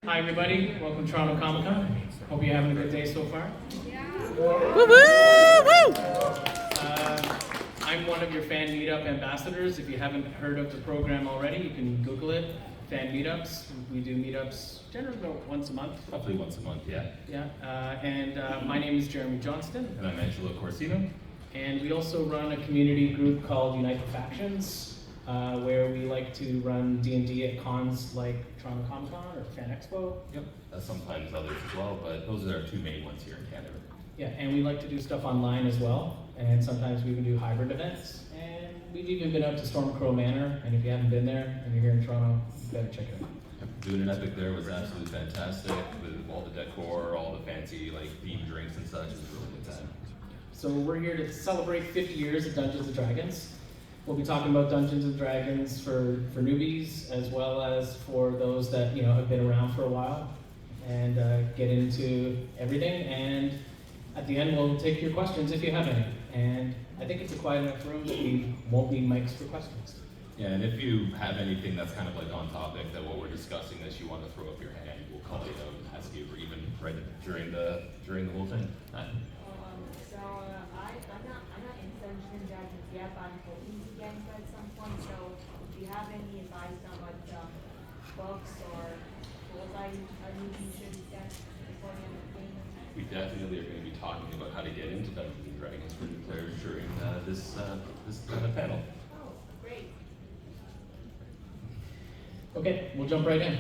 Hi everybody, welcome to Toronto Comic Con. Hope you're having a good day so far. I'm one of your fan meetup ambassadors. If you haven't heard of the program already, you can Google it, fan meetups. We do meetups generally about once a month. Roughly once a month, yeah. Yeah, my name is Jeremy Johnston. And I'm Angelo Corsino. And we also run a community group called Unite the Factions, where we like to run D&D at cons like Toronto Comic Con or Fan Expo. Yep. Sometimes others as well, but those are our two main ones here in Canada. Yeah, and we like to do stuff online as well, and sometimes we even do hybrid events. And we've even been out to Stormcrow Manor, and if you haven't been there and you're here in Toronto, you better check it out. Doing an epic there was absolutely fantastic with all the decor, all the fancy themed drinks and such. It was a really good time. So we're here to celebrate 50 years of Dungeons & Dragons. We'll be talking about Dungeons & Dragons for newbies, as well as for those that have been around for a while, and get into everything. And at the end, we'll take your questions if you have any. And I think it's a quiet enough room that we won't need mics for questions. Yeah, and if you have anything that's kind of on topic that what we're discussing that you want to throw up your hand, we'll call you out and ask you, or even right during the whole thing. I'm not in Dungeons and Dragons yet, but I'm hoping to get into at some point. So, if you have any advice on what books or tools I need should get before the end of the game? We definitely are going to be talking about how to get into Dungeons and Dragons for new players during this panel. Oh, great. Okay, we'll jump right in.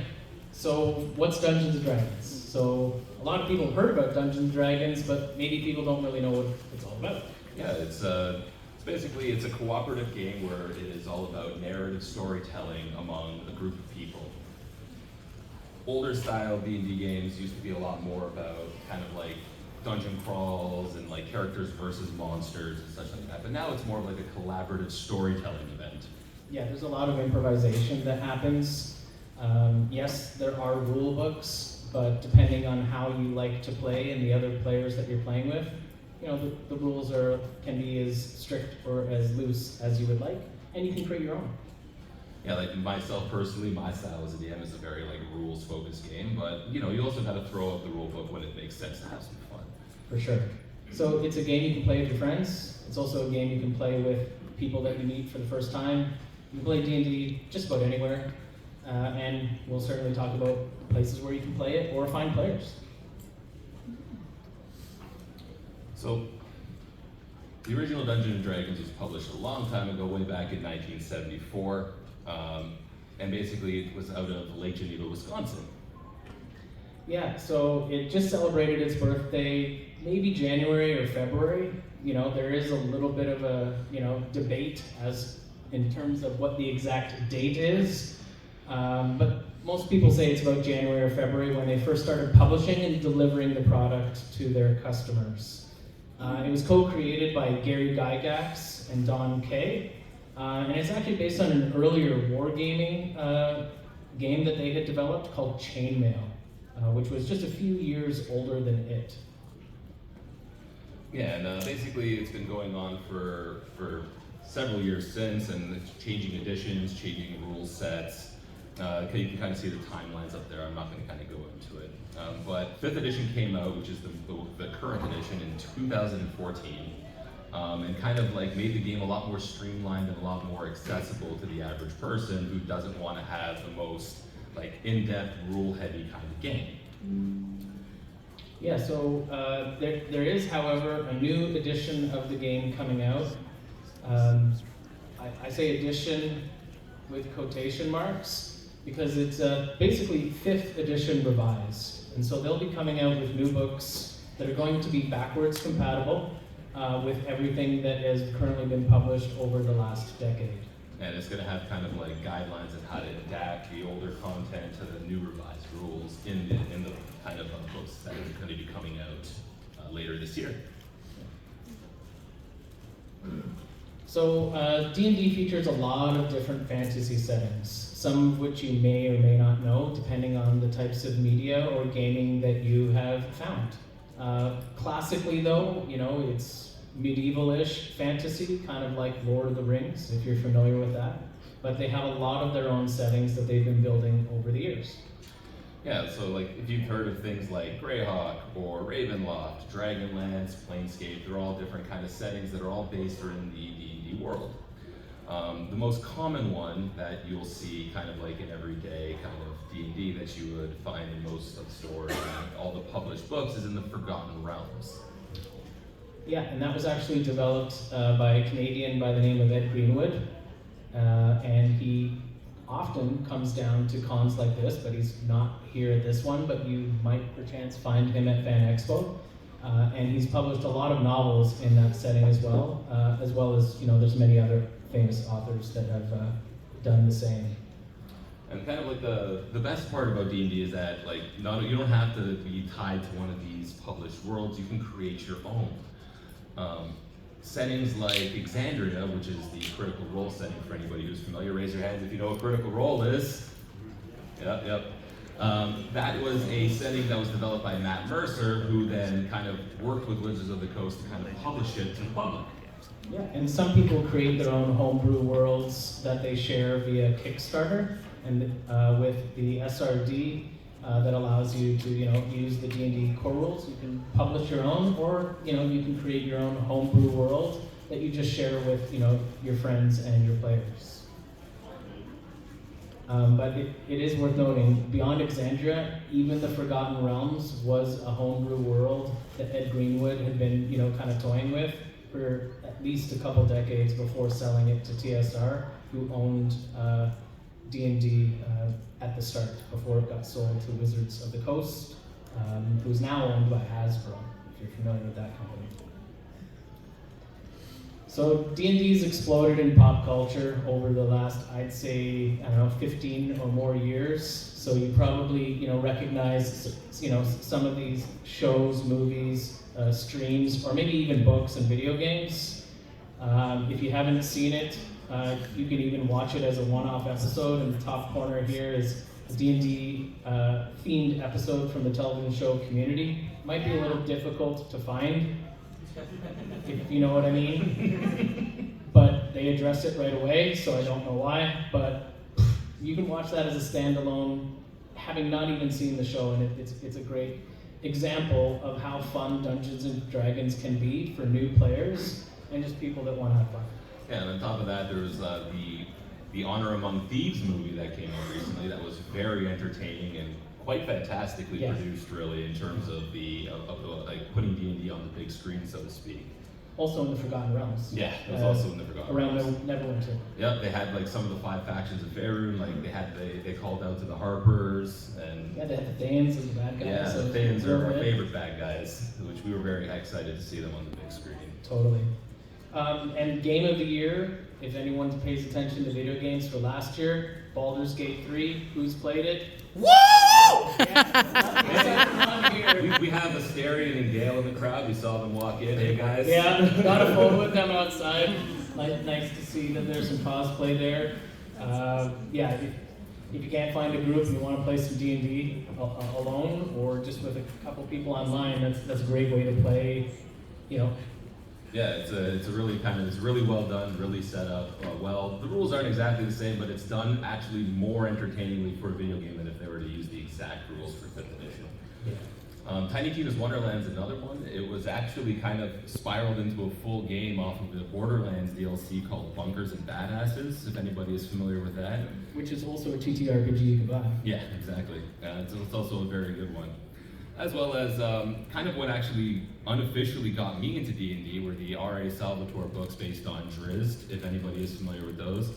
So, what's Dungeons & Dragons? So, a lot of people have heard about Dungeons & Dragons, but maybe people don't really know what it's all about. Yeah, it's basically a cooperative game where it is all about narrative storytelling among a group of people. Older style D&D games used to be a lot more about kind of dungeon crawls and characters versus monsters and such like that. But now it's more of a collaborative storytelling event. Yeah, there's a lot of improvisation that happens. Yes, there are rule books, but depending on how you like to play and the other players that you're playing with, the rules can be as strict or as loose as you would like, and you can create your own. Yeah, myself personally, my style as a DM is a very rules-focused game, but you also got to throw up the rule book when it makes sense to have some fun. For sure. So it's a game you can play with your friends. It's also a game you can play with people that you meet for the first time. You can play D&D just about anywhere, and we'll certainly talk about places where you can play it or find players. So, the original Dungeons & Dragons was published a long time ago, way back in 1974, and basically it was out of Lake Geneva, Wisconsin. Yeah, so it just celebrated its birthday, maybe January or February. There is a little bit of a, debate as in terms of what the exact date is, but most people say it's about January or February when they first started publishing and delivering the product to their customers. It was co-created by Gary Gygax and Don Kay, and it's actually based on an earlier wargaming game that they had developed called Chainmail, which was just a few years older than it. Yeah, and basically it's been going on for several years since, and it's changing editions, changing rule sets. You can kind of see the timelines up there. I'm not going to kind of go into it. But 5th edition came out, which is the current edition, in 2014, and kind of made the game a lot more streamlined and a lot more accessible to the average person who doesn't want to have the most in-depth, rule-heavy kind of game. Yeah, so there is, however, a new edition of the game coming out. I say edition with quotation marks because it's basically 5th edition revised. And so they'll be coming out with new books that are going to be backwards compatible with everything that has currently been published over the last decade. And it's going to have kind of guidelines on how to adapt the older content to the new revised rules in the kind of books that are going to be coming out later this year. So D&D features a lot of different fantasy settings, some of which you may or may not know, depending on the types of media or gaming that you have found. Classically though, it's medieval-ish fantasy, kind of like Lord of the Rings, if you're familiar with that. But they have a lot of their own settings that they've been building over the years. Yeah, so like if you've heard of things like Greyhawk or Ravenloft, Dragonlance, Planescape, they're all different kind of settings that are all based in the D&D world. The most common one that you'll see kind of like in everyday kind of D&D that you would find in most of the stores and all the published books is in the Forgotten Realms. Yeah, and that was actually developed by a Canadian by the name of Ed Greenwood, and he often comes down to cons like this, but he's not here at this one, but you might perchance find him at Fan Expo. And he's published a lot of novels in that setting as well as, you know, there's many other famous authors that have done the same. And kind of like the best part about D&D is that like you don't have to be tied to one of these published worlds. You can create your own. Settings like Exandria, which is the Critical Role setting for anybody who's familiar, raise your hands if you know what Critical Role is. Yep. That was a setting that was developed by Matt Mercer, who then kind of worked with Wizards of the Coast to kind of publish it to the public. Yeah, and some people create their own homebrew worlds that they share via Kickstarter, and with the SRD that allows you to, you know, use the D&D core rules. You can publish your own, or, you know, you can create your own homebrew world that you just share with, you know, your friends and your players. But it is worth noting, beyond Exandria, even the Forgotten Realms was a homebrew world that Ed Greenwood had been, you know, kind of toying with for at least a couple decades before selling it to TSR, who owned D&D at the start, before it got sold to Wizards of the Coast, who's now owned by Hasbro, if you're familiar with that company. So D&D's exploded in pop culture over the last, I'd say, 15 or more years. So you probably, you know, recognize, you know, some of these shows, movies, streams, or maybe even books and video games. If you haven't seen it, you can even watch it as a one-off episode. In the top corner here is a D&D themed episode from the television show Community. Might be a little difficult to find, if you know what I mean. But they address it right away, so I don't know why. But you can watch that as a standalone, having not even seen the show, and it's a great example of how fun Dungeons and Dragons can be for new players and just people that want to have fun. Yeah, and on top of that, there was the Honor Among Thieves movie that came out recently that was very entertaining and quite fantastically produced, really, in terms of like putting D&D on the big screen, so to speak. Also in the Forgotten Realms. Yeah, it was also in the Forgotten Realms. Realms. Around Neverwinter. Yeah, they had like some of the 5 factions of Faerun, like they called out to the Harpers, and Yeah, they had the Thanes as the bad guys. yeah, so the Thanes are our bit. favorite bad guys, which we were very excited to see them on the big screen. Totally. And Game of the Year, if anyone pays attention to video games for last year, Baldur's Gate 3, who's played it? Woo! We have Asterion and Gale in the crowd. We saw them walk in. Hey guys. Yeah, got a photo with them outside. Nice to see that there's some cosplay there. Yeah, if you can't find a group and you want to play some D&D alone or just with a couple people online, that's a great way to play, you know. Yeah, it's really well done, really set up well. The rules aren't exactly the same, but it's done actually more entertainingly for a video game than if they were to use the exact rules for 5th edition. Yeah. Tiny Tina's Wonderland's another one. It was actually kind of spiraled into a full game off of the Borderlands DLC called Bunkers and Badasses, if anybody is familiar with that. Which is also a TTRPG you can buy. Yeah, exactly. It's also a very good one. As well as kind of what actually unofficially got me into D&D were the R.A. Salvatore books based on Drizzt, if anybody is familiar with those.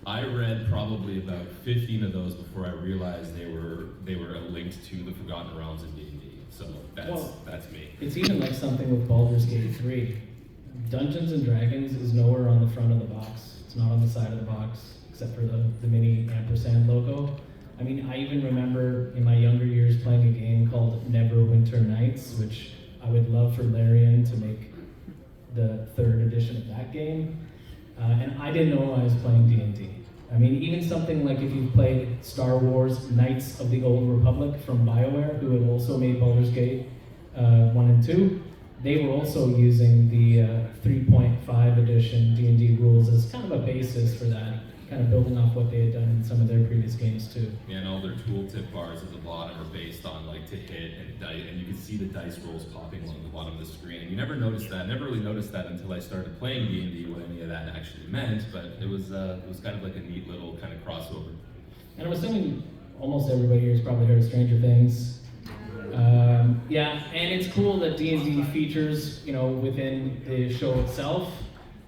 I read probably about 15 of those before I realized they were linked to the Forgotten Realms in D&D. So that's me. It's even like something with Baldur's Gate 3. Dungeons and Dragons is nowhere on the front of the box. It's not on the side of the box, except for the mini ampersand logo. I mean, I even remember in my younger years playing a game called Neverwinter Nights, which I would love for Larian to make the 3rd edition of that game. And I didn't know I was playing D&D. I mean, even something like if you've played Star Wars Knights of the Old Republic from BioWare, who had also made Baldur's Gate 1 and 2, they were also using the 3.5 edition D&D rules as kind of a basis for that. kind of building off what they had done in some of their previous games too. Yeah, and all their tooltip bars at the bottom are based on like to hit and dice, and you can see the dice rolls popping along the bottom of the screen. And you never really noticed that until I started playing D&D, what any of that actually meant. But it was kind of like a neat little kind of crossover. And I'm assuming almost everybody here has probably heard of Stranger Things. Yeah, and it's cool that D&D features, you know, within the show itself.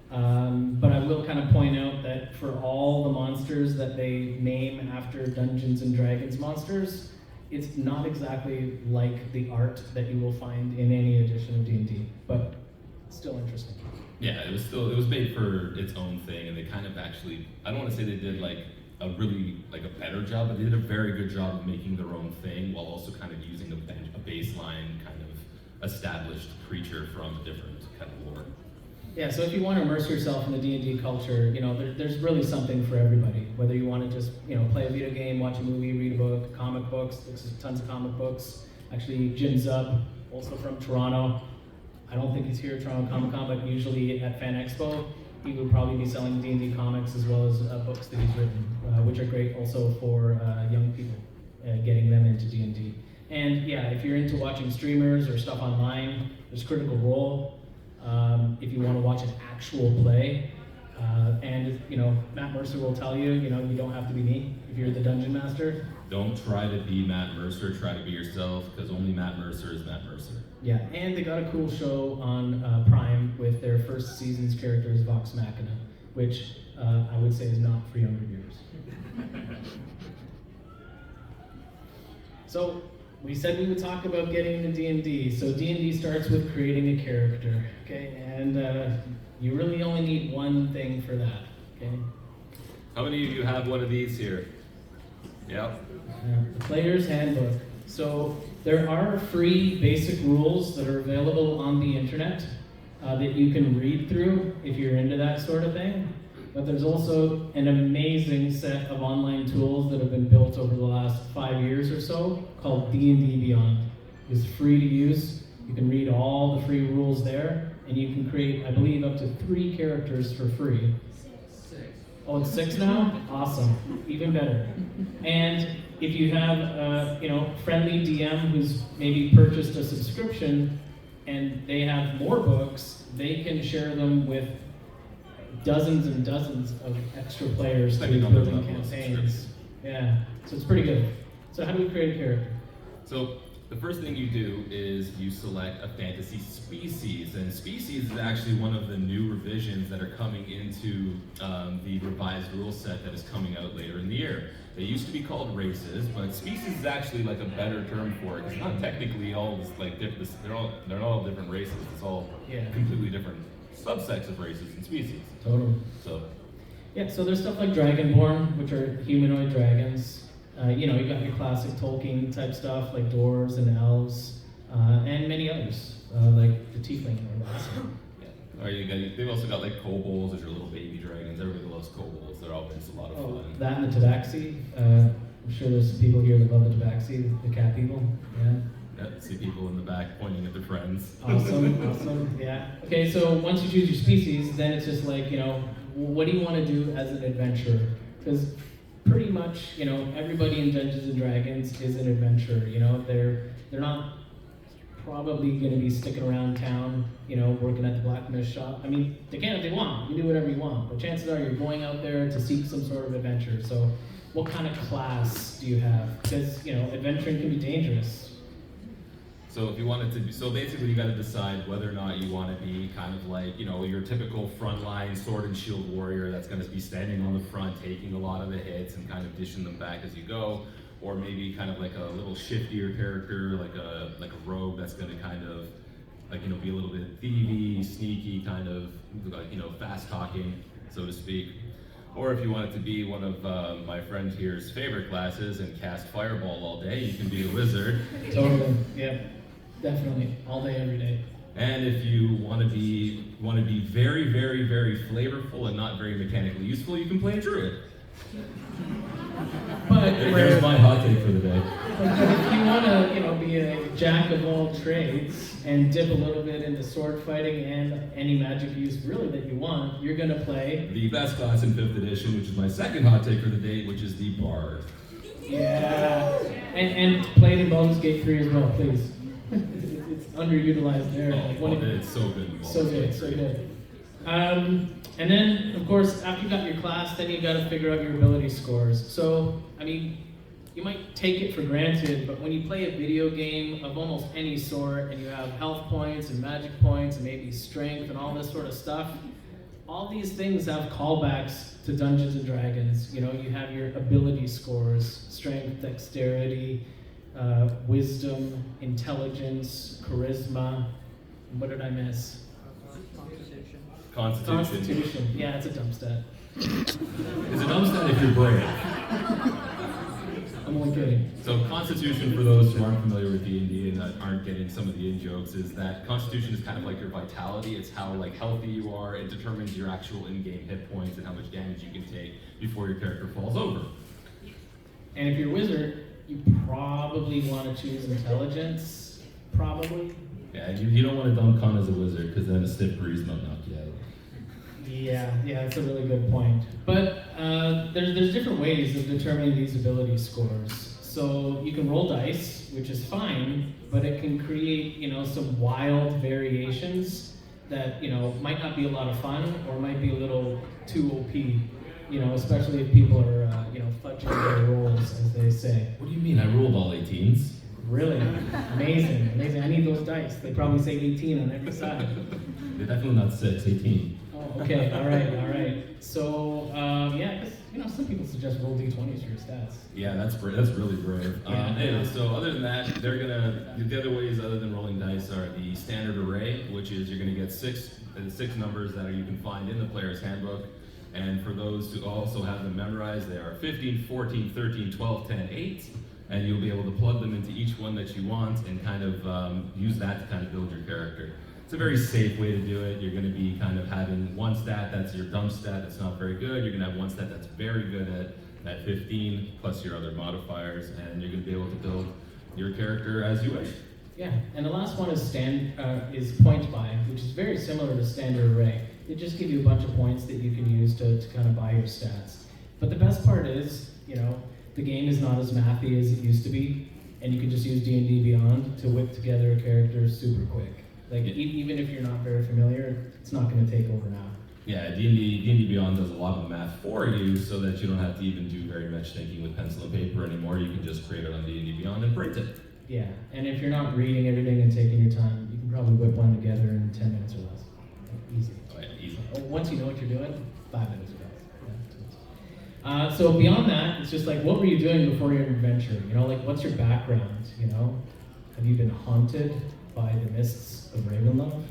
But I will kind of point out that for all the monsters that they name after Dungeons and Dragons monsters, it's not exactly like the art that you will find in any edition of D&D, but still interesting. Yeah, it was made for its own thing, and they kind of actually, I don't want to say they did like a better job, but they did a very good job of making their own thing while also kind of using a baseline kind of established creature from a different kind of lore. Yeah, so if you want to immerse yourself in the D&D culture, you know, there's really something for everybody. Whether you want to just, you know, play a video game, watch a movie, read a book, comic books, there's tons of comic books. Actually, Jim Zub, also from Toronto. I don't think he's here at Toronto Comic Con, but usually at Fan Expo, he would probably be selling D&D comics as well as books that he's written, which are great also for young people, getting them into D&D. And yeah, if you're into watching streamers or stuff online, there's Critical Role. If you want to watch an actual play, and you know, Matt Mercer will tell you, you know, you don't have to be me if you're the dungeon master. Don't try to be Matt Mercer, try to be yourself, because only Matt Mercer is Matt Mercer. Yeah, and they got a cool show on Prime with their first season's characters, Vox Machina, which I would say is not for younger viewers. So, we said we would talk about getting into D&D. So D&D starts with creating a character, okay? And you really only need one thing for that, okay? How many of you have one of these here? Yep. The Player's Handbook. So there are free basic rules that are available on the internet that you can read through if you're into that sort of thing. But there's also an amazing set of online tools that have been built over the last 5 years or so called D&D Beyond. It's free to use. You can read all the free rules there, and you can create, I believe, up to 3 characters for free. 6. Oh, it's 6 now? Awesome. Even better. And if you have a friendly DM who's maybe purchased a subscription and they have more books, they can share them with dozens and dozens of extra players to building campaigns. Yeah, so it's pretty good. So how do we create a character? So the first thing you do is you select a fantasy species, and species is actually one of the new revisions that are coming into the revised rule set that is coming out later in the year. They used to be called races, but species is actually like a better term for it. It's not technically all like different. They're not all different races. It's all completely different subsets of races and species. Totally. So yeah, so there's stuff like Dragonborn, which are humanoid dragons. You got your classic Tolkien type stuff like dwarves and elves, and many others, like the tiefling or that. So. Or they've also got like kobolds, which are little baby dragons. Everybody loves kobolds. They're always a lot of fun. That and the tabaxi. I'm sure there's some people here that love the tabaxi, the cat people. Yeah. Yep, see people in the back pointing at their friends. Awesome, yeah. Okay, so once you choose your species, then it's just like, what do you want to do as an adventurer? Because pretty much, everybody in Dungeons and Dragons is an adventurer. They're not probably going to be sticking around town, working at the blacksmith shop. I mean, they can if they want. You can do whatever you want, but chances are you're going out there to seek some sort of adventure. So, what kind of class do you have? Because adventuring can be dangerous. So if you wanted to, so basically you got to decide whether or not you want to be kind of like, your typical frontline sword and shield warrior that's going to be standing on the front, taking a lot of the hits and kind of dishing them back as you go, or maybe kind of like a little shiftier character, like a rogue that's going to kind of be a little bit thievy, sneaky, kind of fast talking, so to speak. Or if you want it to be one of my friend here's favorite classes and cast fireball all day, you can be a wizard. Totally, yeah. Definitely, all day, every day. And if you want to be very, very, very flavorful and not very mechanically useful, you can play a druid. But there's my hot take for the day. But if you want to, be be a jack of all trades and dip a little bit into sword fighting and any magic use really that you want, you're gonna play. The best class in 5th edition, which is my second hot take for the day, which is the Bard. Yeah. And play it in Baldur's Gate 3 as well, please. It's underutilized there. Like one of It's so good. So good, so good. And then, of course, after you got your class, then you got to figure out your ability scores. So, I mean, you might take it for granted, but when you play a video game of almost any sort, and you have health points and magic points and maybe strength and all this sort of stuff, all these things have callbacks to Dungeons and Dragons. You know, you have your ability scores, strength, dexterity, wisdom, intelligence, charisma. What did I miss? Constitution. Yeah, it's a dumb stat. It's a dumb stat if you're brave. I'm only kidding. So Constitution, for those who aren't familiar with D&D and that aren't getting some of the in-jokes, is that Constitution is kind of like your vitality. It's how like healthy you are. It determines your actual in-game hit points and how much damage you can take before your character falls over. And if you're a wizard, you probably want to choose intelligence. Probably. Yeah, you don't want to dump con as a wizard because then a stiff breeze might knock you out. Yeah, that's a really good point. But there's different ways of determining these ability scores. So you can roll dice, which is fine, but it can create, some wild variations that, might not be a lot of fun or might be a little too OP, especially if people are, fudging their rolls, as they say. What do you mean? I rolled all 18s. Really? Amazing. I need those dice. They probably say 18 on every side. They're definitely not 6, 18. Oh, okay. All right. So, some people suggest roll d20s for your stats. Yeah, that's really brave. Yeah. Anyway, so other than that, the other ways other than rolling dice are the standard array, which is you're gonna get six numbers that you can find in the player's handbook. And for those who also have them memorized, they are 15, 14, 13, 12, 10, 8. And you'll be able to plug them into each one that you want and kind of use that to kind of build your character. It's a very safe way to do it. You're going to be kind of having one stat that's your dumb stat that's not very good. You're going to have one stat that's very good at 15, plus your other modifiers, and you're going to be able to build your character as you wish. Yeah, and the last one is point buy, which is very similar to standard array. They just give you a bunch of points that you can use to kind of buy your stats. But the best part is, the game is not as mathy as it used to be, and you can just use D&D Beyond to whip together a character super quick. Like, even if you're not very familiar, it's not going to take over now. Yeah, D&D Beyond does a lot of the math for you so that you don't have to even do very much thinking with pencil and paper anymore. You can just create it on D&D Beyond and print it. Yeah, and if you're not reading everything and taking your time, you can probably whip one together in 10 minutes or less. Easy. Oh yeah, easy. Once you know what you're doing, 5 minutes or less. Yeah. So beyond that, it's just like, what were you doing before your adventure? What's your background? Have you been haunted by the mists of Ravenloft?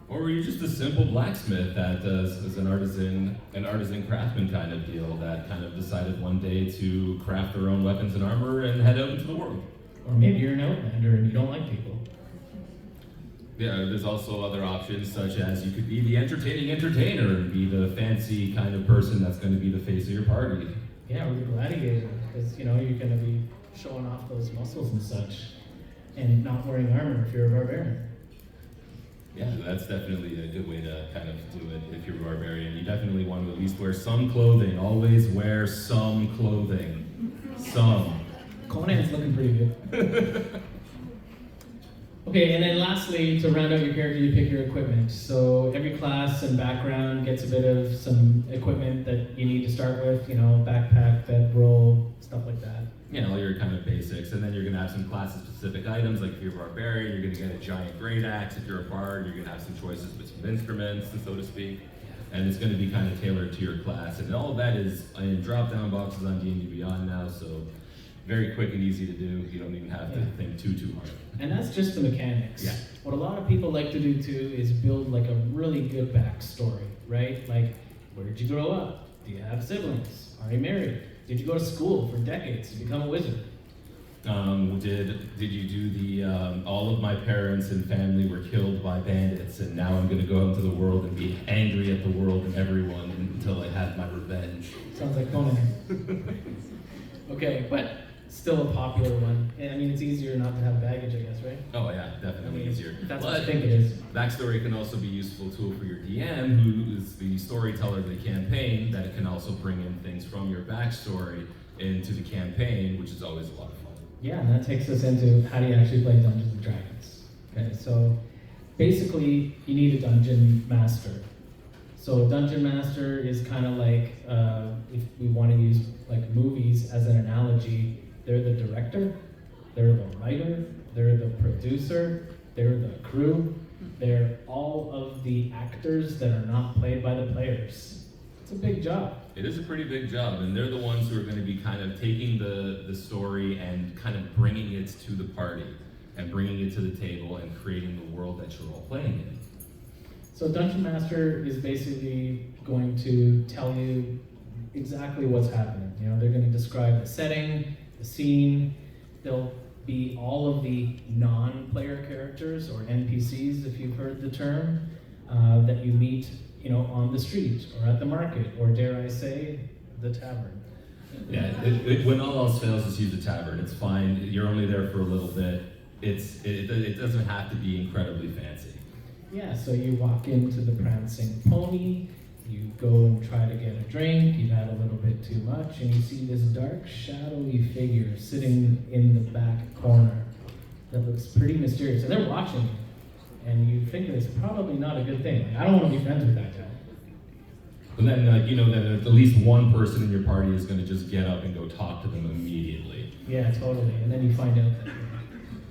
Or were you just a simple blacksmith that is an artisan craftsman kind of deal that kind of decided one day to craft their own weapons and armor and head out into the world? Or maybe you're an outlander and you don't like people. Yeah, there's also other options such as you could be the entertaining entertainer and be the fancy kind of person that's going to be the face of your party. Yeah, or the gladiator, because you're going to be showing off those muscles and such, and not wearing armor if you're a barbarian. Yeah, that's definitely a good way to kind of do it if you're a barbarian. You definitely want to at least wear some clothing. Always wear some clothing. Some. Conan's looking pretty good. Okay, and then lastly, to round out your character, you pick your equipment. So every class and background gets a bit of some equipment that you need to start with, backpack, bedroll, stuff like that. Yeah, all your kind of basics, and then you're gonna have some class-specific items, like if you're a barbarian, you're gonna get a giant great axe. If you're a bard, you're gonna have some choices between instruments, and so to speak. And it's gonna be kind of tailored to your class. And all of that is in drop-down boxes on D&D Beyond now, so very quick and easy to do. You don't even have to think too hard. And that's just the mechanics. Yeah. What a lot of people like to do too is build like a really good backstory, right? Like, where did you grow up? Do you have siblings? Are you married? Did you go to school for decades to become a wizard? Did you do the all of my parents and family were killed by bandits, and now I'm going to go out into the world and be angry at the world and everyone until I have my revenge? Sounds like Conan. Okay, but still a popular one. And I mean, it's easier not to have baggage, I guess, right? Oh yeah, I definitely mean, easier. that's what But I think it is. backstory can also be a useful tool for your DM, who is the storyteller of the campaign, that it can also bring in things from your backstory into the campaign, which is always a lot of fun. Yeah, and that takes us into how do you actually play Dungeons and Dragons. Okay, so basically you need a dungeon master. So a dungeon master is kind of like, if we want to use like movies as an analogy, they're the director, they're the writer, they're the producer, they're the crew, they're all of the actors that are not played by the players. It's a big job. It is a pretty big job, and they're the ones who are going to be kind of taking the story and kind of bringing it to the party, and bringing it to the table and creating the world that you're all playing in. So Dungeon Master is basically going to tell you exactly what's happening. You know, they're going to describe the setting, the scene. They'll be all of the non-player characters, or NPCs if you've heard the term, that you meet, you know, on the street or at the market, or dare I say, the tavern. Yeah, when all else fails, just use the tavern. It's fine. You're only there for a little bit. It doesn't have to be incredibly fancy. Yeah, so you walk into the Prancing Pony, you go and try to get a drink, you've had a little bit too much, and you see this dark, shadowy figure sitting in the back corner that looks pretty mysterious. And they're watching you, and you think that it's probably not a good thing. Like, I don't want to be friends with that guy. And then, you know, that at least one person in your party is going to just get up and go talk to them immediately. Yeah, totally. And then you find out that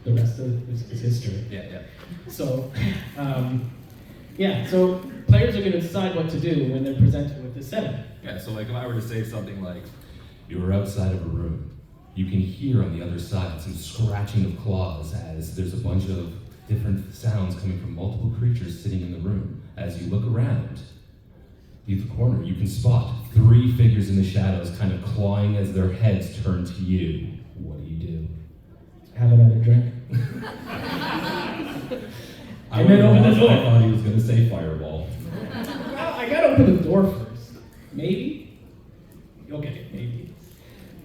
the rest of it is history. Yeah. So, so players are going to decide what to do when they're presented with this setting. Yeah, so like if I were to say something like, you were outside of a room, you can hear on the other side some scratching of claws as there's a bunch of different sounds coming from multiple creatures sitting in the room. As you look around, at the corner, you can spot 3 figures in the shadows kind of clawing as their heads turn to you. What do? Have another drink. I And then open the door. I thought he was going to say fireball. Well, I gotta open the door first. Maybe? Okay, maybe.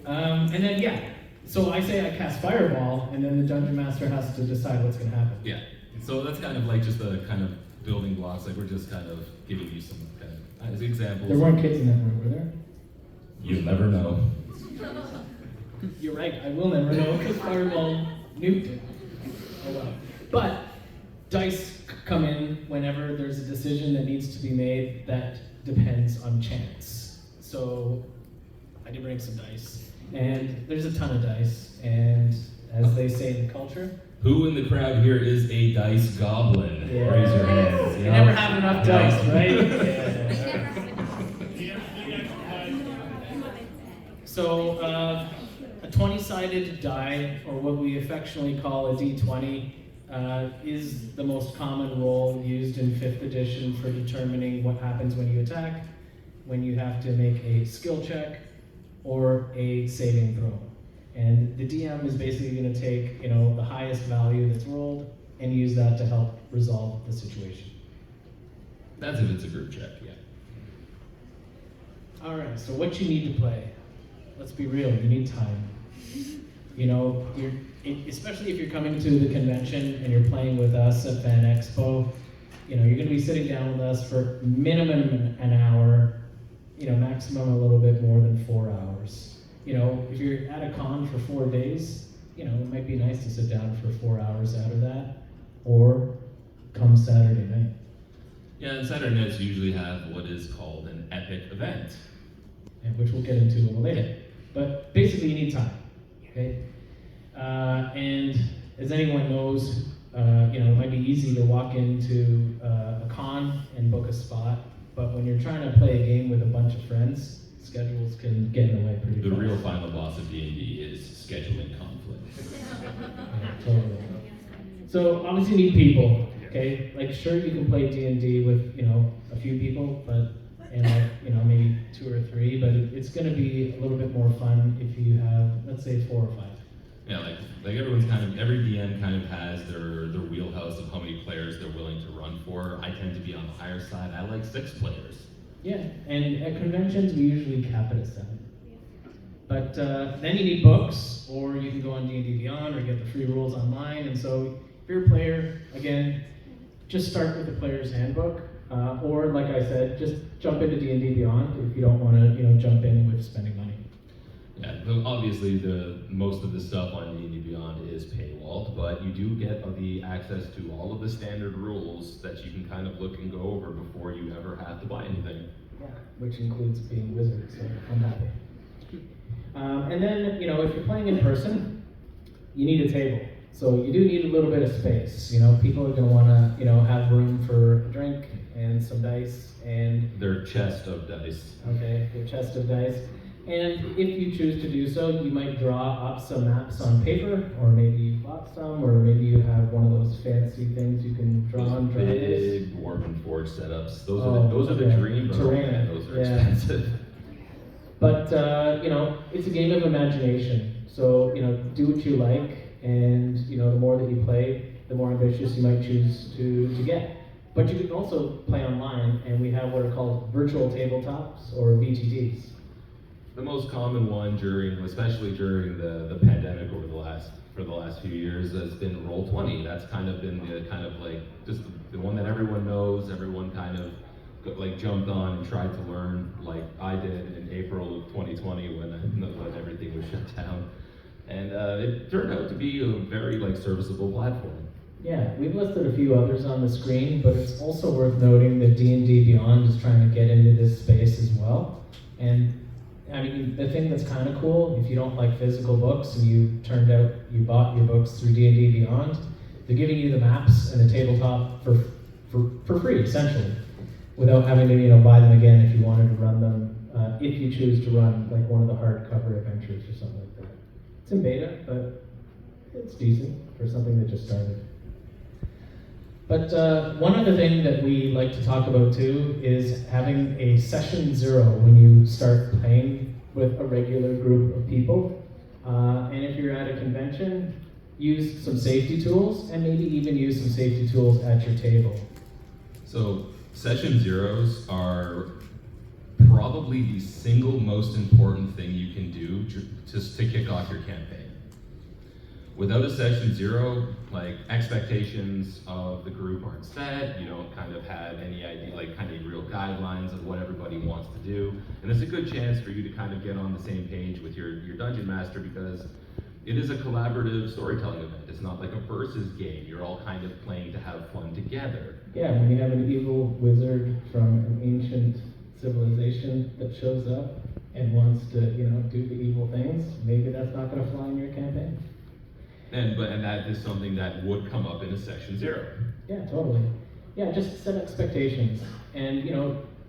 And then, so I say I cast Fireball, and then the Dungeon Master has to decide what's gonna happen. Yeah, so that's kind of like just the kind of building blocks. Like we're just kind of giving you some kind of as examples. There weren't kids in that room, were there? You'll never know. You're right, I will never know, because Fireball nuked it. Oh well. But dice come in whenever there's a decision that needs to be made that depends on chance. So I did bring some dice, and there's a ton of dice, and as they say in the culture, Who in the crowd here is a dice goblin? Yeah. Raise your hands. you Yeah. never have enough dice, right? Yeah. So a 20-sided die, or what we affectionately call a D20, is the most common roll used in 5th edition for determining what happens when you attack, when you have to make a skill check, or a saving throw. And the DM is basically going to take, the highest value that's rolled and use that to help resolve the situation. That's if it's a group check, yeah. All right, so what you need to play? Let's be real, you need time. Especially if you're coming to the convention and you're playing with us at Fan Expo, you're going to be sitting down with us for minimum an hour, maximum a little bit more than 4 hours. If you're at a con for 4 days, it might be nice to sit down for 4 hours out of that, or come Saturday night. Yeah, and Saturday nights usually have what is called an epic event. And which we'll get into a little later. But basically you need time, okay? And as anyone knows, it might be easy to walk into a con and book a spot, but when you're trying to play a game with a bunch of friends, schedules can get in the way pretty The fast. real final boss of D&D is scheduling conflict. Yeah, totally. So obviously you need people, okay? Like sure you can play D&D with, a few people, but maybe 2 or 3, but it's going to be a little bit more fun if you have, let's say, 4 or 5. Yeah, like everyone's every DM kind of has their wheelhouse of how many players they're willing to run for. I tend to be on the higher side. I like 6 players. Yeah, and at conventions we usually cap it at 7. But then you need books, or you can go on D&D Beyond or get the free rules online. And so if you're a player, again, just start with the player's handbook, or like I said, just jump into D&D Beyond if you don't want to, jump in with spending money. Yeah, obviously the most of the stuff on D&D Beyond is paywalled, but you do get the access to all of the standard rules that you can kind of look and go over before you ever have to buy anything. Yeah, which includes being wizards, so I'm happy. And then, if you're playing in person, you need a table. So you do need a little bit of space. People are going to want to, have room for a drink and some dice and Their chest of dice. okay, your chest of dice. And if you choose to do so, you might draw up some maps on paper, or maybe you bought some, or maybe you have one of those fancy things you can draw on Those drawings. big Dwarven Forge setups. Those Oh, are the okay. dream, but oh Terrain, man, those are yeah. expensive. But it's a game of imagination. So do what you like, and the more that you play, the more ambitious you might choose to get. But you can also play online, and we have what are called virtual tabletops, or VTTs. The most common one especially during the pandemic for the last few years has been Roll20. That's kind of been just the one that everyone knows, everyone kind of jumped on and tried to learn like I did in April of 2020 when everything was shut down. And it turned out to be a very serviceable platform. Yeah, we've listed a few others on the screen, but it's also worth noting that D&D Beyond is trying to get into this space as well. And I mean, the thing that's kind of cool, if you don't like physical books and you bought your books through D&D Beyond, they're giving you the maps and the tabletop for free, essentially, without having to buy them again if you wanted to run them, if you choose to run like one of the hardcover adventures or something like that. It's in beta, but it's decent for something that just started. But one other thing that we like to talk about too is having a session zero when you start playing with a regular group of people. And if you're at a convention, use some safety tools, and maybe even use some safety tools at your table. So session zeros are probably the single most important thing you can do just to kick off your campaign. Without a session zero, expectations of the group aren't set, you don't kind of have any idea, kind of real guidelines of what everybody wants to do. And it's a good chance for you to kind of get on the same page with your dungeon master, because it is a collaborative storytelling event. It's not like a versus game. You're all kind of playing to have fun together. Yeah, when you have an evil wizard from an ancient civilization that shows up and wants to, do the evil things, maybe that's not going to fly in your campaign. And that is something that would come up in a session zero. Yeah, totally. Yeah, just set expectations. And,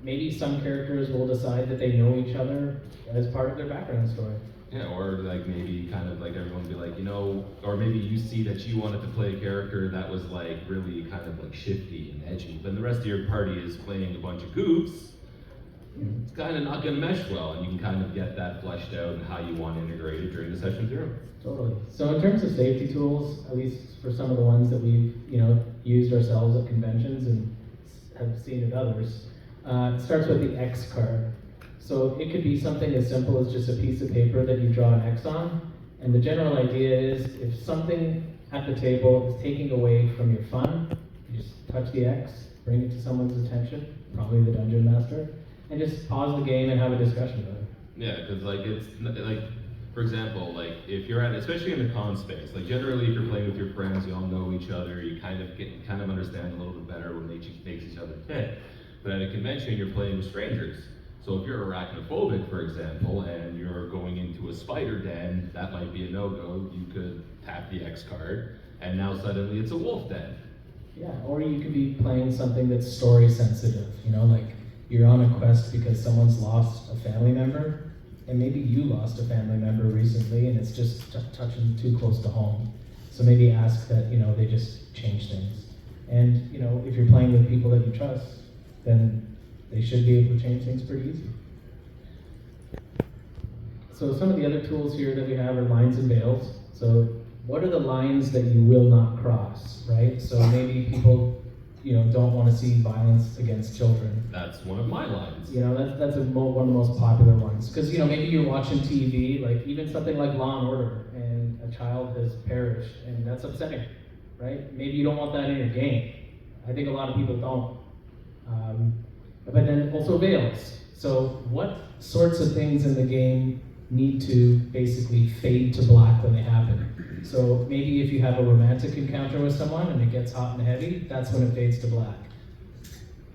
maybe some characters will decide that they know each other as part of their background story. Yeah, or maybe kind of everyone be or maybe you see that you wanted to play a character that was really kind of shifty and edgy, but the rest of your party is playing a bunch of goofs. It's kind of not going to mesh well, and you can kind of get that fleshed out and how you want to integrate it during the session zero. Totally. So in terms of safety tools, at least for some of the ones that we've used ourselves at conventions and have seen at others, it starts with the X card. So it could be something as simple as just a piece of paper that you draw an X on, and the general idea is if something at the table is taking away from your fun, you just touch the X, bring it to someone's attention, probably the dungeon master, and just pause the game and have a discussion about it. Yeah, because it's for example, if you're especially in the con space, generally if you're playing with your friends, you all know each other, you kind of understand a little bit better what makes each other tick. But at a convention, you're playing with strangers. So if you're arachnophobic, for example, and you're going into a spider den, that might be a no-go. You could tap the X card, and now suddenly it's a wolf den. Yeah, or you could be playing something that's story sensitive, you're on a quest because someone's lost a family member, and maybe you lost a family member recently and it's just touching too close to home. So maybe ask that, they just change things. And, if you're playing with people that you trust, then they should be able to change things pretty easy. So some of the other tools here that we have are lines and veils. So what are the lines that you will not cross, right? So maybe people don't want to see violence against children. That's one of my lines. That's one of the most popular ones. Because, maybe you're watching TV, like even something like Law and Order, and a child has perished, and that's upsetting, right? Maybe you don't want that in your game. I think a lot of people don't. But then also veils. So what sorts of things in the game need to basically fade to black when they happen? So maybe if you have a romantic encounter with someone and it gets hot and heavy, that's when it fades to black.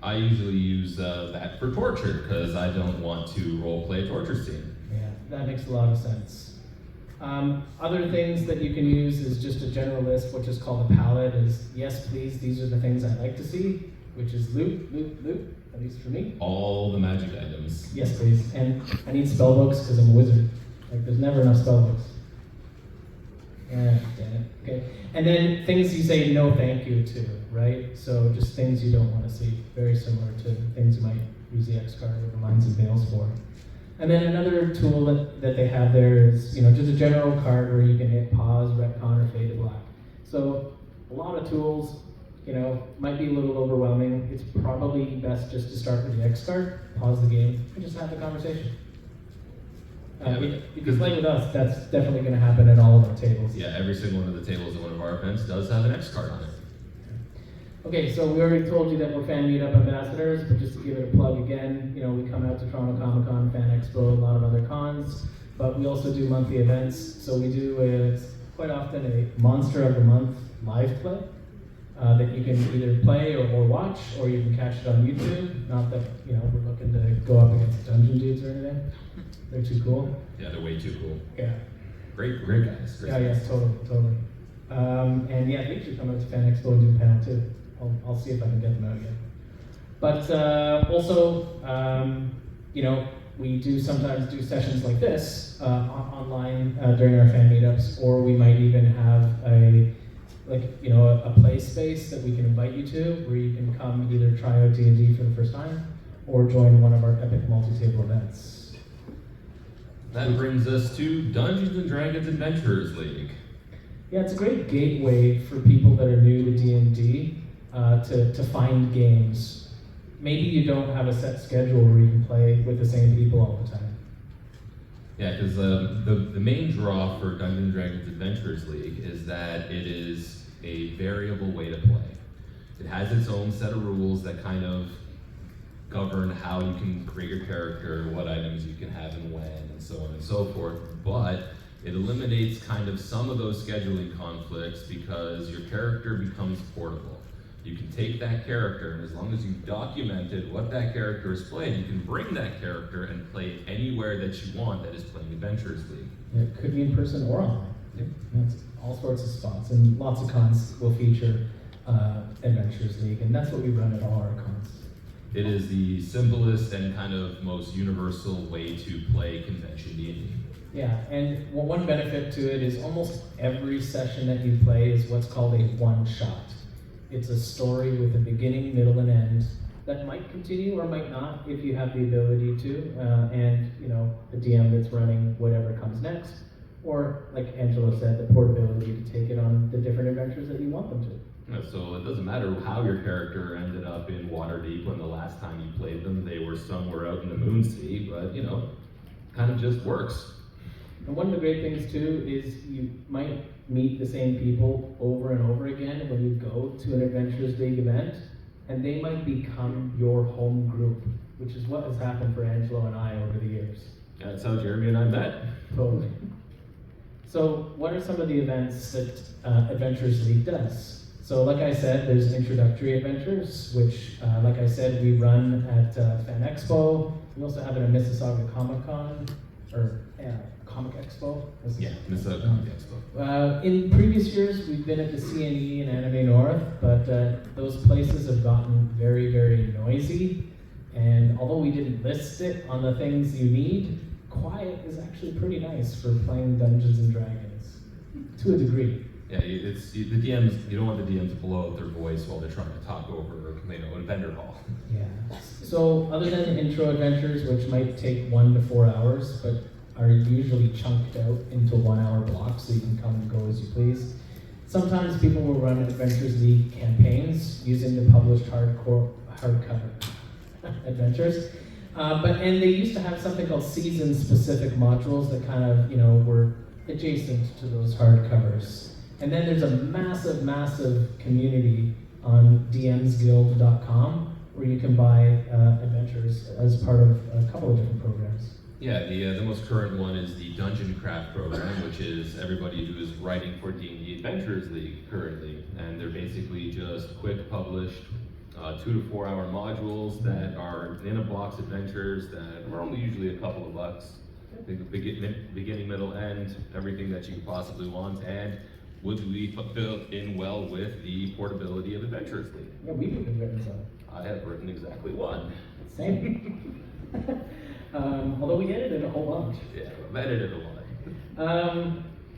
I usually use that for torture because I don't want to role play a torture scene. Yeah, that makes a lot of sense. Other things that you can use is just a general list, which is called a palette, is yes, please, these are the things I'd like to see, which is loot, loot, loot, at least for me. All the magic items. Yes, please. And I need spell books because I'm a wizard. Like, there's never enough spell books. Yeah, damn it. Okay. And then things you say no thank you to, right? So just things you don't want to see. Very similar to things you might use the X card or the lines of veils for. And then another tool that they have there is, just a general card where you can hit pause, retcon, or fade to black. So a lot of tools, might be a little overwhelming. It's probably best just to start with the X card, pause the game, and just have the conversation. If you play with us, that's definitely going to happen at all of our tables. Yeah, every single one of the tables at one of our events does have an X card on it. Okay, so we already told you that we're Fan Meetup ambassadors, but just to give it a plug again, we come out to Toronto Comic Con, Fan Expo, a lot of other cons, but we also do monthly events. So we do quite often a Monster of the Month live play that you can either play or watch, or you can catch it on YouTube. Not that we're looking to go up against dungeon dudes or anything. They're too cool. Yeah, they're way too cool. Yeah. Great guys. Great Yeah, guys. yes, totally. And yeah, they should come out to Fan Expo and do a panel too. I'll see if I can get them out again. But also, we do sometimes do sessions like this online during our fan meetups, or we might even have a play space that we can invite you to, where you can come either try out D&D for the first time, or join one of our epic multi-table events. That brings us to Dungeons and Dragons Adventurers League. Yeah, it's a great gateway for people that are new to D&D to find games. Maybe you don't have a set schedule where you can play with the same people all the time. Yeah, because the main draw for Dungeons and Dragons Adventurers League is that it is a variable way to play. It has its own set of rules that kind of govern how you can create your character, what items you can have and when, and so on and so forth, but it eliminates kind of some of those scheduling conflicts because your character becomes portable. You can take that character, and as long as you've documented what that character is playing, you can bring that character and play it anywhere that you want that is playing Adventurers League. Yeah, it could be in person or online. That's all sorts of spots, and lots of cons will feature Adventurers League, and that's what we run at all our cons. It is the simplest and kind of most universal way to play convention D&D. Yeah, and one benefit to it is almost every session that you play is what's called a one-shot. It's a story with a beginning, middle, and end that might continue or might not if you have the ability to, and the DM that's running whatever comes next, or like Angelo said, the portability to take it on the different adventures that you want them to. So it doesn't matter how your character ended up in Waterdeep when the last time you played them, they were somewhere out in the Moonsea, but kind of just works. And one of the great things too is you might meet the same people over and over again when you go to an Adventurers League event, and they might become your home group, which is what has happened for Angelo and I over the years. That's how Jeremy and I met. Totally. So what are some of the events that Adventurers League does? So like I said, there's introductory adventures, which like I said, we run at Fan Expo. We also have it at Mississauga Comic Con, or Comic Expo. Yeah, Mississauga Comic Expo. In previous years, we've been at the CNE and Anime North, but those places have gotten very, very noisy. And although we didn't list it on the things you need, quiet is actually pretty nice for playing Dungeons and Dragons, to a degree. Yeah, it's the DMs. You don't want the DMs to blow out their voice while they're trying to talk over, a vendor hall. Yeah. So other than intro adventures, which might take 1 to 4 hours, but are usually chunked out into 1 hour blocks, so you can come and go as you please. Sometimes people will run Adventures League campaigns using the published hardcover adventures. And they used to have something called season-specific modules that kind of, were adjacent to those hardcovers. And then there's a massive, massive community on dmsguild.com where you can buy adventures as part of a couple of different programs. Yeah, the most current one is the Dungeon Craft program, which is everybody who is writing for D&D Adventures League currently, and they're basically just quick published 2 to 4 hour modules that are in a box adventures that are only usually a couple of bucks. I think beginning, middle, end, everything that you could possibly want, and would be built in well with the portability of Adventures League. Yeah, we've even written some. I have written exactly one. Same. Although we edited a whole bunch. Yeah, I've edited a lot.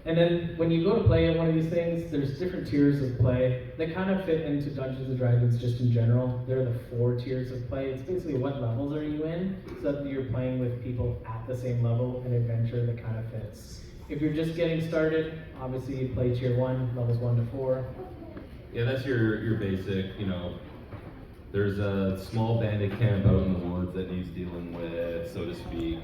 And then when you go to play at one of these things, there's different tiers of play. They kind of fit into Dungeons & Dragons just in general. They're the 4 tiers of play. It's basically what levels are you in, so that you're playing with people at the same level, an adventure that kind of fits. If you're just getting started, obviously you play tier 1, levels 1 to 4. Yeah, that's your basic, there's a small bandit camp out in the woods that needs dealing with, so to speak.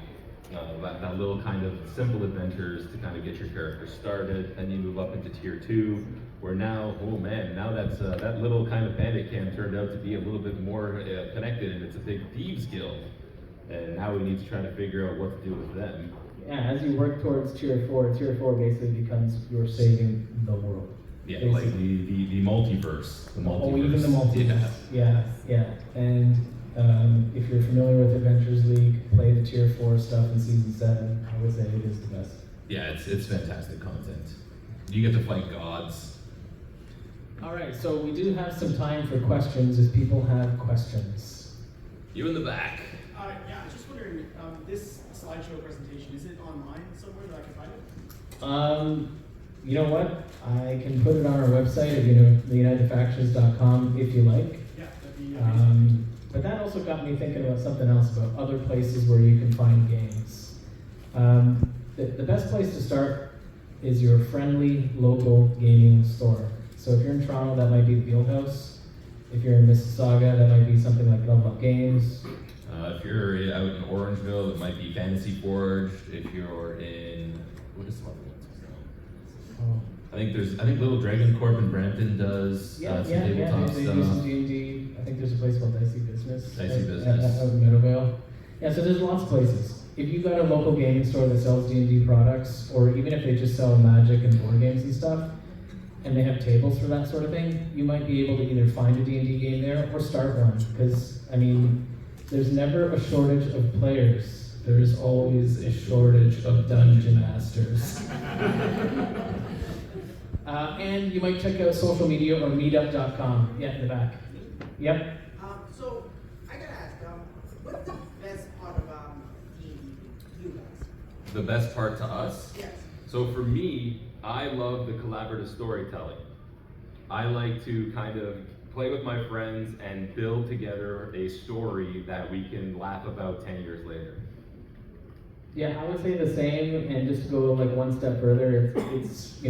That little kind of simple adventures to kind of get your character started, and you move up into tier 2, where now, that's that little kind of bandit camp turned out to be a little bit more connected, and it's a big thieves guild. And now we need to try to figure out what to do with them. Yeah, as you work towards tier 4 basically becomes you're saving the world. Yeah, basically. like the multiverse. The multiverse. Oh, even the multiverse. Yeah. And if you're familiar with Adventures League, play the tier 4 stuff in season 7. I would say it is the best. Yeah, it's fantastic content. You get to fight gods. All right, so we do have some time for questions if people have questions. You in the back. Yeah, I was just wondering, this slideshow presentation, is it online somewhere that I can find it? You know what? I can put it on our website at theunitedfactions.com if you like. Yeah, that'd be amazing. But that also got me thinking about something else, about other places where you can find games. The best place to start is your friendly local gaming store. So if you're in Toronto, that might be the Guild House. If you're in Mississauga, that might be something like Level Up Games. If you're out in Orangeville, it might be Fantasy Forge. If you're in, what is some other ones? I think Little Dragon Corp in Brampton does some tabletop They stuff. do some D&D. I think there's a place called Dicey Business. Dicey Business. Out in Meadowvale. Yeah, so there's lots of places. If you've got a local gaming store that sells D&D products, or even if they just sell Magic and board games and stuff, and they have tables for that sort of thing, you might be able to either find a D&D game there or start one. Because, there's never a shortage of players. There is always a shortage of dungeon masters. And you might check out social media or meetup.com. Yeah, in the back. Yep. So I gotta ask, what's the best part about you guys? The best part to us? Yes. So for me, I love the collaborative storytelling. I like to kind of play with my friends and build together a story that we can laugh about 10 years later. Yeah, I would say the same, and just to go like one step further, it's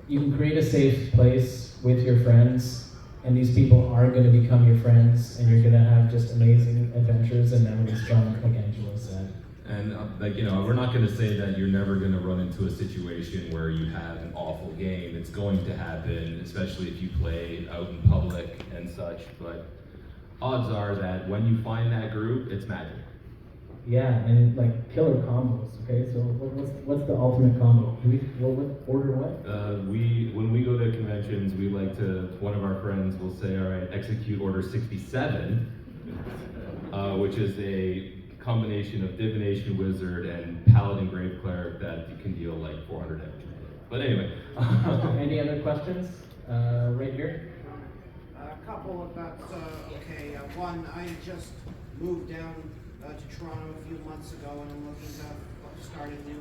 you can create a safe place with your friends, and these people are going to become your friends, and you're going to have just amazing adventures and memories from, like Angelo said. And we're not going to say that you're never going to run into a situation where you have an awful game. It's going to happen, especially if you play out in public and such, but odds are that when you find that group, it's magic. Yeah, and like killer combos. Okay, so what's the ultimate combo? Order what? When we go to conventions, we like to. One of our friends will say, "All right, execute Order 67," which is a combination of divination wizard and paladin grave cleric that you can deal like 400 damage. But anyway. Any other questions? Right here. A couple of thoughts. One, I just moved down to Toronto a few months ago, and I'm looking to start a new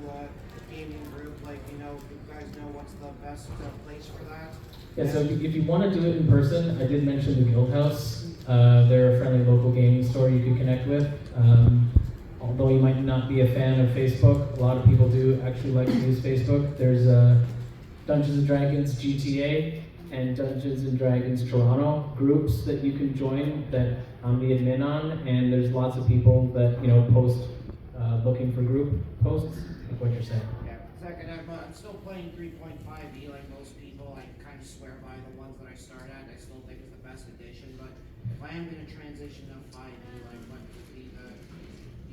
gaming group. You guys know what's the best place for that? Yeah, so if you want to do it in person, I did mention the Guild House. They're a friendly local gaming store you can connect with. Although you might not be a fan of Facebook, a lot of people do actually like to use Facebook. There's Dungeons and Dragons GTA and Dungeons and Dragons Toronto groups that you can join that I'm the admin on, and there's lots of people that, you know, post looking for group posts, like what you're saying. Yeah, second, I'm still playing 3.5e like most people. I kind of swear by the ones that I start at. I still think it's the best edition, but if I am going to transition to 5e, like what would be the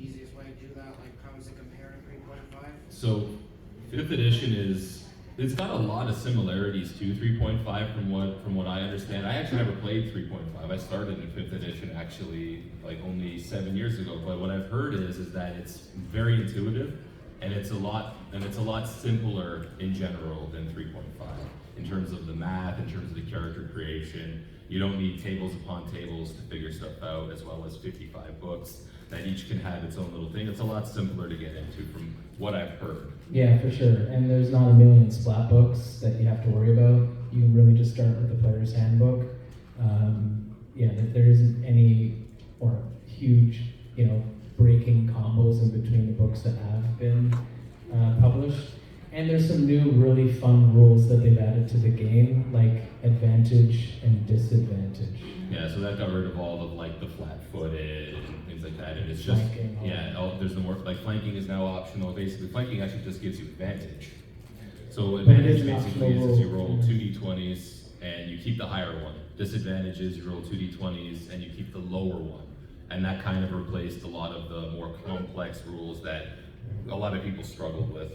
easiest way to do that? Like how does it compare to 3.5? So, 5th edition it's got a lot of similarities to 3.5 from what I understand. I actually never played 3.5. I started in 5th edition actually like only 7 years ago. But what I've heard is that it's very intuitive, and it's a lot simpler in general than 3.5 in terms of the math, in terms of the character creation. You don't need tables upon tables to figure stuff out, as well as 55 books that each can have its own little thing. It's a lot simpler to get into from what I've heard. Yeah, for sure. And there's not a million splat books that you have to worry about. You can really just start with the player's handbook. There isn't any or huge, you know, breaking combos in between the books that have been published. And there's some new really fun rules that they've added to the game, like advantage and disadvantage. Yeah, so that got rid of all of like the flat-footed and things like that, and it's just Flanking, there's the more like flanking is now optional. Basically, flanking actually just gives you advantage. So But it advantage is an basically optional is you rule. roll 2d20s and you keep the higher one. Disadvantage is you roll 2d20s and you keep the lower one, and that kind of replaced a lot of the more complex rules that a lot of people struggled with.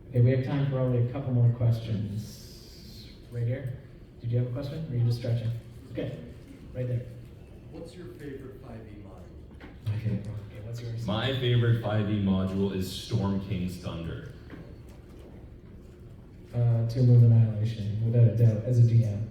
Okay, we have time for only a couple more questions. Right here. Did you have a question? Or are you just stretching? Okay, right there. What's your favorite 5e module? Okay, what's yours? My favorite 5e module is Storm King's Thunder. Tomb of Annihilation, without a doubt, as a DM.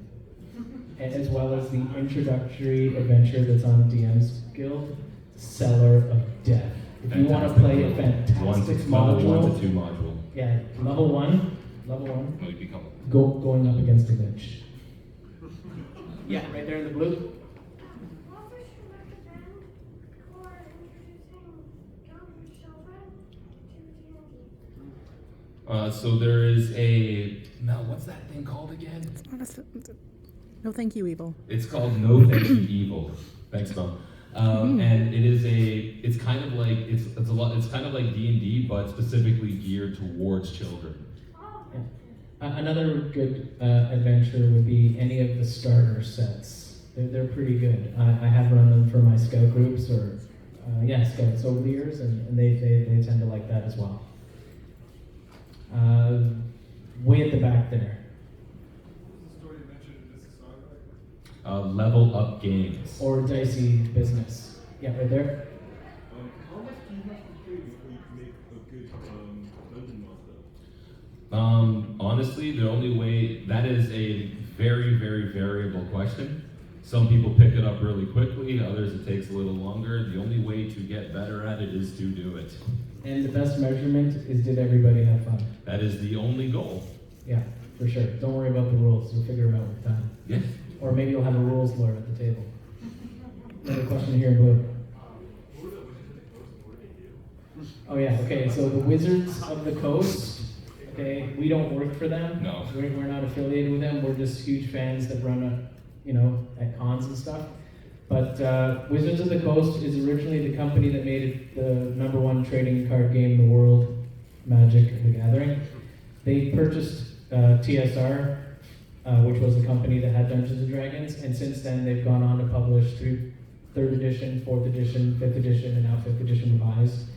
And as well as the introductory adventure that's on DM's Guild, Cellar of Death. If you want to play a fantastic level 1 module, to 2 module. yeah, level one, No, you become going up against a lich. Yeah, right there in the blue. What would you recommend for introducing Dungeon children to D&D? so there is a Mel. What's that thing called again? No, thank you, Evil. It's called No Thank You Evil. Thanks, Mel. And it's kind of like it's kind of like D&D, but specifically geared towards children. Another good adventure would be any of the starter sets. They're pretty good. I have run them for my scout groups or scouts over the years, and they tend to like that as well. Way at the back there. What was the story you mentioned in Mississauga? Level Up Games. Or Dicey Business. Yeah, right there. How much do you have to pay before you can make a good dungeon master? Honestly, the only way, that is a very, very variable question. Some people pick it up really quickly, others it takes a little longer. The only way to get better at it is to do it. And the best measurement is, did everybody have fun? That is the only goal. Yeah, for sure. Don't worry about the rules. You'll figure them out with time. Yeah. Or maybe you'll have a rules lawyer at the table. Another question here in blue. Who are the Wizards of the Coast and what do they do? Oh yeah, okay, so the Wizards of the Coast, okay, we don't work for them. No. We're not affiliated with them. We're just huge fans that run at cons and stuff. But Wizards of the Coast is originally the company that made it the #1 trading card game in the world, Magic: The Gathering. They purchased TSR, which was the company that had Dungeons and Dragons, and since then they've gone on to publish through 3rd edition, 4th edition, 5th edition, and now 5th edition revised.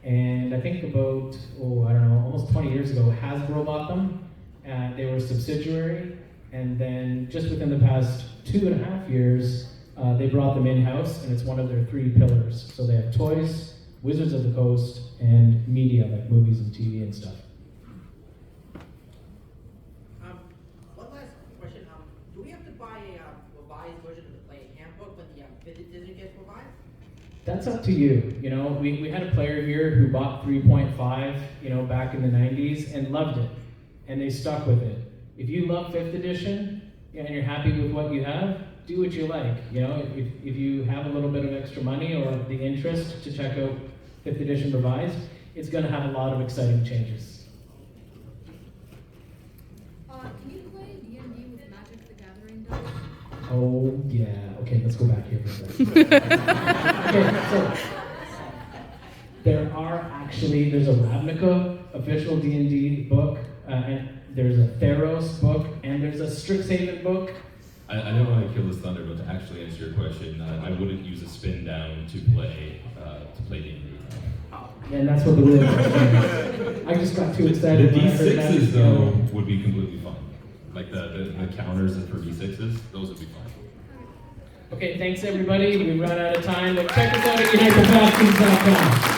And I think about, almost 20 years ago, Hasbro bought them. They were a subsidiary, and then just within the past 2.5 years, they brought them in-house, and it's one of their 3 pillars. So they have toys, Wizards of the Coast, and media, like movies and TV and stuff. One last question. Do we have to buy a revised version of the player handbook when the 5th edition gets revised? That's up to you. We had a player here who bought 3.5, back in the 90s and loved it, and they stuck with it. If you love 5th edition and you're happy with what you have, do what you like. If you have a little bit of extra money or the interest to check out 5th edition revised, it's going to have a lot of exciting changes. Oh, yeah. Okay, let's go back here for a second. Okay, so there's a Ravnica official D&D book, and there's a Theros book, and there's a Strixhaven book. I don't want to kill this thunder, but to actually answer your question, I wouldn't use a spin down to play D&D. And that's what the rules are. I just got too excited The when I heard that. D6s though would be completely fine. Like the counters for D6s, those would be fine. Okay, thanks everybody. We run out of time, but check us out at UniteTheFalcons.com.